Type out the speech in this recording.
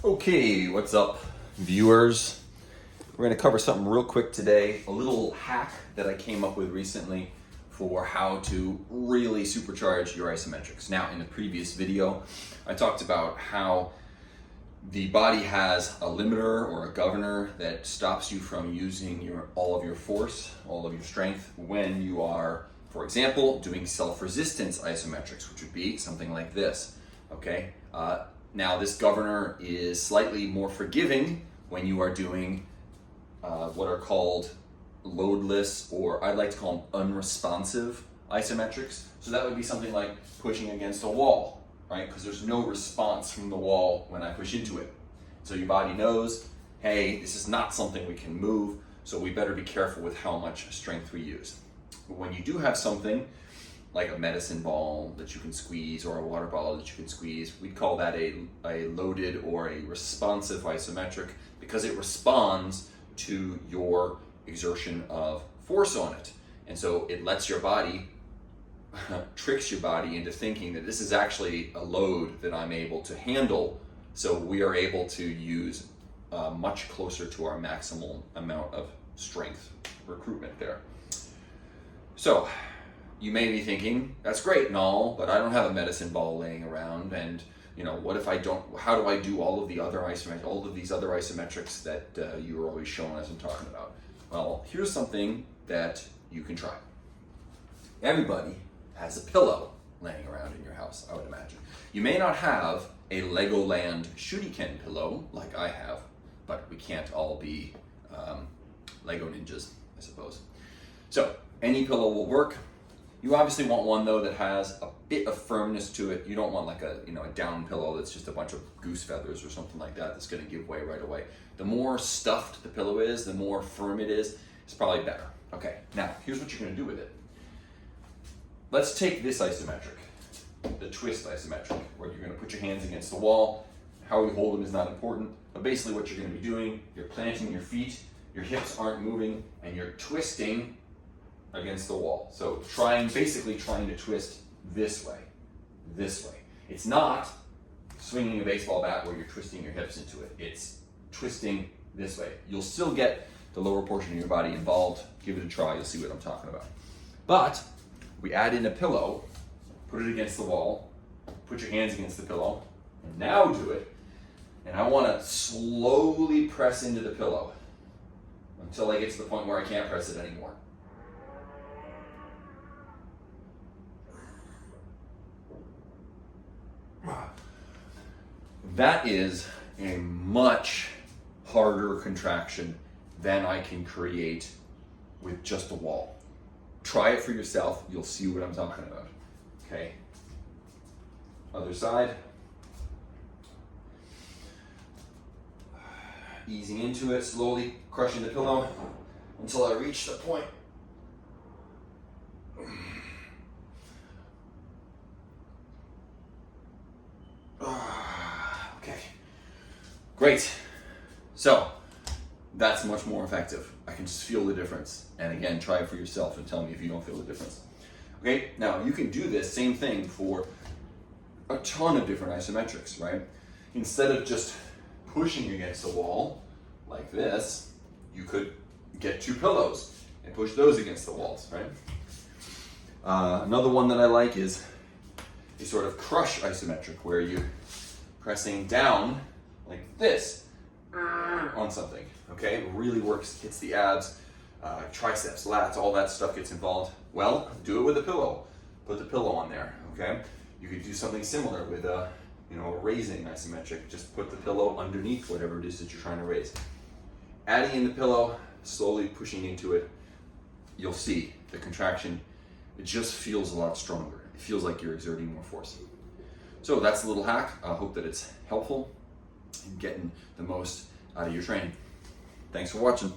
Okay, what's up, viewers? We're going to cover something real quick today, a little hack that I came up with recently for how to really supercharge your isometrics. Now, in the previous video, I talked about how the body has a limiter or a governor that stops you from using all of your force, all of your strength when you are, for example, doing self-resistance isometrics, which would be something like this, okay? Now, this governor is slightly more forgiving when you are doing what are called loadless, or I'd like to call them unresponsive isometrics. So that would be something like pushing against a wall, right? Because there's no response from the wall when I push into it. So your body knows, hey, this is not something we can move, so we better be careful with how much strength we use. But when you do have something like a medicine ball that you can squeeze or a water bottle that you can squeeze, we'd call that a loaded or a responsive isometric because it responds to your exertion of force on it. And so it lets your body, tricks your body into thinking that this is actually a load that I'm able to handle, so we are able to use much closer to our maximal amount of strength recruitment there. So, you may be thinking, that's great and all, but I don't have a medicine ball laying around, and what if I don't, how do I do all of these other isometrics that you were always showing us and talking about? Well, here's something that you can try. Everybody has a pillow laying around in your house, I would imagine. You may not have a Legoland shuriken pillow like I have, but we can't all be Lego ninjas, I suppose. So, any pillow will work. You obviously want one though that has a bit of firmness to it. You don't want like a down pillow that's just a bunch of goose feathers or something like that that's going to give way right away. The more stuffed the pillow is, the more firm it is, it's probably better. Okay, now here's what you're going to do with it. Let's take this isometric, the twist isometric, where you're going to put your hands against the wall. How you hold them is not important, but basically what you're going to be doing, you're planting your feet, your hips aren't moving, and you're twisting against the wall. So basically trying to twist this way. It's not swinging a baseball bat where you're twisting your hips into it. It's twisting this way. You'll still get the lower portion of your body involved. Give it a try, you'll see what I'm talking about. But we add in a pillow, put it against the wall, put your hands against the pillow, and now do it. And I want to slowly press into the pillow until I get to the point where I can't press it anymore. That is a much harder contraction than I can create with just a wall. Try it for yourself, you'll see what I'm talking about. Okay, other side. Easing into it, slowly crushing the pillow until I reach the point. Okay, great. So that's much more effective. I can just feel the difference. And again, try it for yourself and tell me if you don't feel the difference. Okay, now you can do this same thing for a ton of different isometrics, right? Instead of just pushing against the wall like this, you could get two pillows and push those against the walls, right? Another one that I like is a sort of crush isometric where you're pressing down like this on something, okay? It really works, hits the abs, triceps, lats, all that stuff gets involved. Well, do it with a pillow. Put the pillow on there, okay? You could do something similar with a raising isometric. Just put the pillow underneath whatever it is that you're trying to raise. Adding in the pillow, slowly pushing into it, you'll see the contraction. It just feels a lot stronger. It feels like you're exerting more force. So that's a little hack. I hope that it's helpful in getting the most out of your training. Thanks for watching.